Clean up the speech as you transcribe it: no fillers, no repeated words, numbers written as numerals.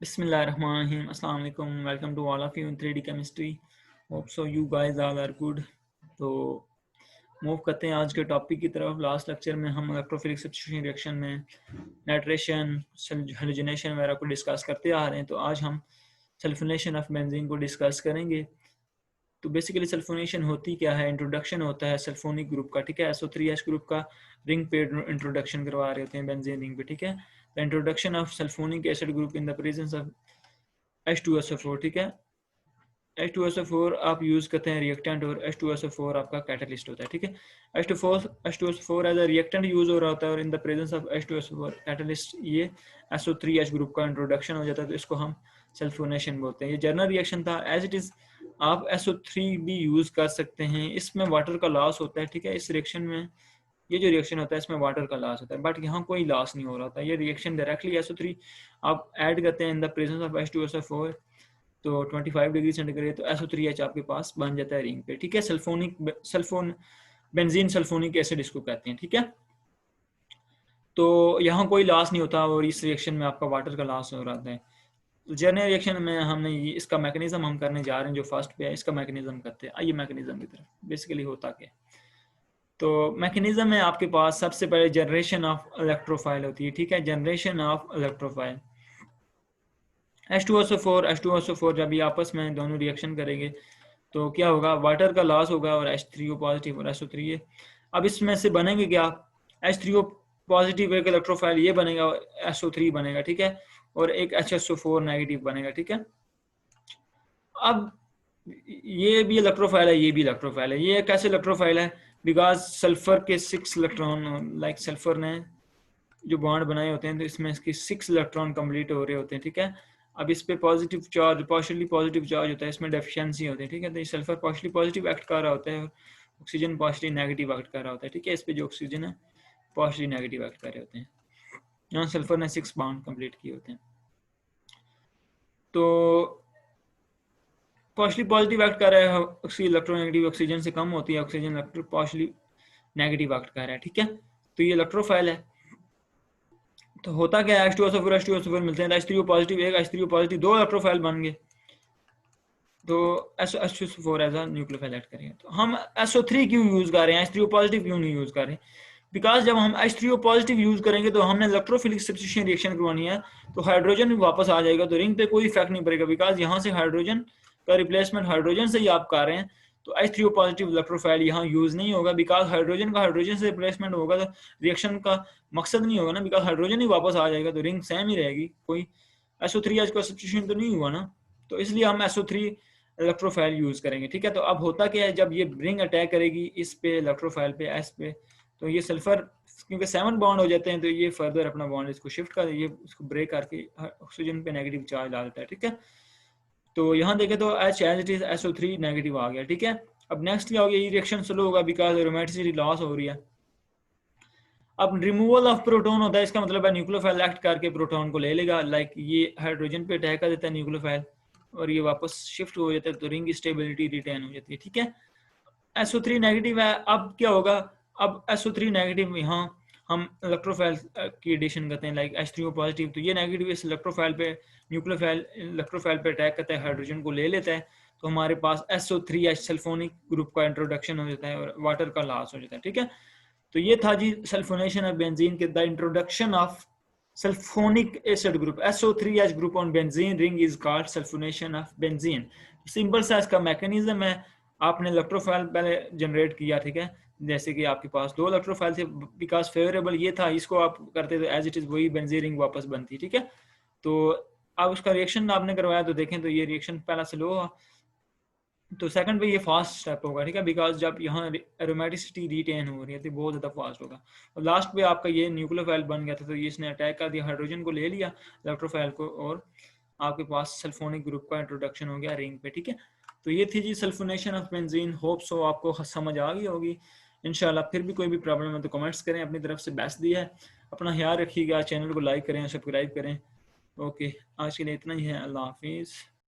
Bismillahirrahmanirrahim. Assalamu alaikum. Welcome to all of you in 3D chemistry. Hope so you guys all are good. तो move करते हैं आज के topic की तरफ। लास्ट लेक्चर में हम इलेक्ट्रोफिलिक सब्स्टिट्यूशन रिएक्शन में नाइट्रेशन, हेलोजनेशन वगैरह को डिस्कस करते आ रहे हैं। तो आज हम सल्फोनेशन ऑफ बेंजीन को डिस्कस करेंगे। तो बेसिकली सल्फोनेशन होती क्या है? इंट्रोडक्शन होता है सल्फोनिक ग्रुप का, ठीक है। SO3H ग्रुप का रिंग पे इंट्रोडक्शन करवा रहे होते हैं बेंजीन रिंग पे, ठीक है। The introduction of sulphonic acid group in the presence of H2SO4, ठीक है। H2SO4 आप यूज करते हैं रिएक्टेंट और H2SO4 आपका कैटलिस्ट होता है, ठीक है। H2SO4 as a reactant use हो रहा होता है और in the presence of H2SO4 catalyst ये SO3H ग्रुप का इंट्रोडक्शन हो जाता है। तो इसको हम सल्फोनेशन बोलते हैं। ये जर्नल रिएक्शन था। एज इट इज आप SO3 भी यूज कर सकते हैं। इसमें वाटर का लॉस होता है, ठीक है। इस रिएक्शन में ये जो रिएक्शन होता है इसमें वाटर का लॉस होता है, बट यहाँ कोई लॉस नहीं हो रहा था। ये रिएक्शन डायरेक्टली SO3 आप ऐड करते हैं in the presence of H2SO4 तो 25 डिग्री सेंटीग्रेड, तो SO3H आपके पास बन जाता है रिंग पे, ठीक है। बेंजीन सल्फोनिक एसिड इसको कहते हैं, ठीक है। तो यहाँ कोई लॉस नहीं होता और इस रिएक्शन में आपका वाटर का लॉस हो रहा है। तो जर्नल रिएक्शन में हमने ये इसका मैकेनिज्म हम करने जा रहे हैं। जो फर्स्ट पे है इसका मैकेनिज्म करते हैं। आइए मैकेनिज्म की तरफ। बेसिकली होता क्या है? तो मैकेनिज्म में आपके पास सबसे पहले जनरेशन ऑफ इलेक्ट्रोफाइल होती है, ठीक है। जनरेशन ऑफ इलेक्ट्रोफाइल H2SO4 जब ये आपस में दोनों रिएक्शन करेंगे तो क्या होगा? वाटर का लॉस होगा और H3O पॉजिटिव और SO3 अब इसमें से बनेंगे क्या? H3O पॉजिटिव एक इलेक्ट्रोफाइल ये बनेगा, SO3 बनेगा, ठीक है। और एक HSO4 नेगेटिव बनेगा, ठीक है। अब ये भी इलेक्ट्रोफाइल है, ये भी इलेक्ट्रोफाइल है। ये कैसे इलेक्ट्रोफाइल है? बिकॉज सल्फर के 6 इलेक्ट्रॉन, लाइक सल्फर ने जो बॉन्ड बनाए होते हैं तो इसमें इसके 6 इलेक्ट्रॉन कंप्लीट हो रहे होते हैं, ठीक है। अब इस पे positive charge, partially positive charge होता है, इसमें डेफिशिएंसी होती है, ठीक है। तो ये सल्फर पार्शियली पॉजिटिव एक्ट कर रहा होता है और ऑक्सीजन पार्शियली नेगेटिव एक्ट कर रहा होता है, ठीक है। इस पे जो ऑक्सीजन है पार्शियली नेगेटिव एक्ट कर रहे होते हैं। यहाँ सल्फर ने 6 बॉन्ड कंप्लीट किए होते हैं। तो पार्शियली पॉजिटिव एक्ट कर रहा है, इलेक्ट्रोनेगेटिव ऑक्सीजन से कम होती है, ऑक्सीजन पार्शियली नेगेटिव एक्ट कर रहा है, ठीक है। तो ये इलेक्ट्रोफाइल है। तो होता क्या है? H2SO4 मिलते हैं, H3O पॉजिटिव एक, H3O पॉजिटिव 2 इलेक्ट्रोफाइल बन गए। तो H2SO4 as a nucleophile add करेंगे। तो हम SO3 क्यों यूज कर रहे हैं, H3O पॉजिटिव क्यों नहीं यूज कर रहे हैं? बिकॉज जब हम H3O पॉजिटिव यूज करेंगे तो हमने इलेक्ट्रोफिलिक सब्स्टिट्यूशन रिएक्शन करवानी है, तो हाइड्रोजन भी वापस आ जाएगा, तो रिंग पे कोई इफेक्ट नहीं पड़ेगा। बिकॉज यहाँ से हाइड्रोजन का रिप्लेसमेंट हाइड्रोजन से ही आप कर रहे हैं, तो H3O पॉजिटिव इलेक्ट्रोफाइल यहाँ यूज नहीं होगा। बिकॉज हाइड्रोजन का हाइड्रोजन से रिप्लेसमेंट होगा तो रिएक्शन का मकसद नहीं होगा ना, बिकॉज हाइड्रोजन ही वापस आ जाएगा, तो रिंग सेम ही रहेगी, कोई SO3H का सब्स्टिट्यूशन तो नहीं हुआ ना। तो इसलिए हम SO3 इलेक्ट्रोफाइल यूज करेंगे, ठीक है। तो अब होता क्या है? जब ये रिंग अटैक करेगी इस पे इलेक्ट्रोफाइल पे, एस पे, तो ये सल्फर क्योंकि 7 बॉन्ड हो जाते हैं तो ये फर्दर अपना बॉन्ड इसको शिफ्ट कर, ये इसको ब्रेक करके ऑक्सीजन पे नेगेटिव चार्ज डालता है, ठीक है। तो यहाँ देखें तो H as it is SO3 negative आ गया, ठीक है। अब नेक्स्ट क्या हो गया? ये रिएक्शन स्लो होगा बिकॉज एरोमेटिसिटी लॉस हो रही है। अब रिमूवल ऑफ प्रोटॉन होता है, इसका मतलब है न्यूक्लियोफाइल एक्ट करके प्रोटॉन को ले लेगा, लाइक ये हाइड्रोजन पे अटैक कर देता है न्यूक्लियोफाइल और ये वापस शिफ्ट हो जाता है, तो रिंग स्टेबिलिटी रिटेन हो जाती है, ठीक है। SO3 नेगेटिव है, अब क्या होगा? अब SO3 नेगेटिव यहाँ हम इलेक्ट्रोफाइल की एडिशन करते हैं, लाइक H3O पॉजिटिव, तो ये नेगेटिव इस इलेक्ट्रोफाइल पे न्यूक्लियोफाइल इलेक्ट्रोफाइल पे अटैक करता है, हाइड्रोजन को ले लेता है, तो हमारे पास SO3H सल्फोनिक ग्रुप का इंट्रोडक्शन हो जाता है और वाटर का लॉस हो जाता है, ठीक है। तो ये था जी सल्फोनेशन ऑफ बेंजीन के, the introduction of sulphonic acid group SO3H group on benzene ring is called sulphonation of benzene. Simple सा इसका मैकेनिज्म है। आपने इलेक्ट्रोफाइल पहले जनरेट किया, ठीक है। जैसे कि आपके पास 2 इलेक्ट्रोफाइल थे, बिकॉज फेवरेबल ये था, इसको आप करते तो एज इट इज वही बेंजीन रिंग वापस बनती, ठीक है। तो अब उसका रिएक्शन आपने करवाया तो देखें तो ये रिएक्शन पहला स्लो हुआ, तो सेकंड पे ये फास्ट स्टेप होगा, ठीक है। बिकॉज जब यहाँ एरोमेटिसिटी रिटेन हो रही है तो बहुत ज़्यादा फास्ट होगा। और लास्ट पे आपका ये न्यूक्लियोफाइल बन गया था, तो ये इसने अटैक कर दिया, हाइड्रोजन को ले लिया इलेक्ट्रोफाइल को, और आपके पास सल्फोनिक ग्रुप का इंट्रोडक्शन हो गया रिंग पे, ठीक है। तो ये थी जी sulphonation of benzene. Hope so आपको समझ आ गई होगी इंशाल्लाह। फिर भी कोई भी प्रॉब्लम है तो कमेंट्स करें, अपनी तरफ से बेस्ट दिया है। अपना ख्याल रखिएगा, चैनल को लाइक करें, सब्सक्राइब करें। ओके, आज के लिए इतना ही है। अल्लाह हाफिज़।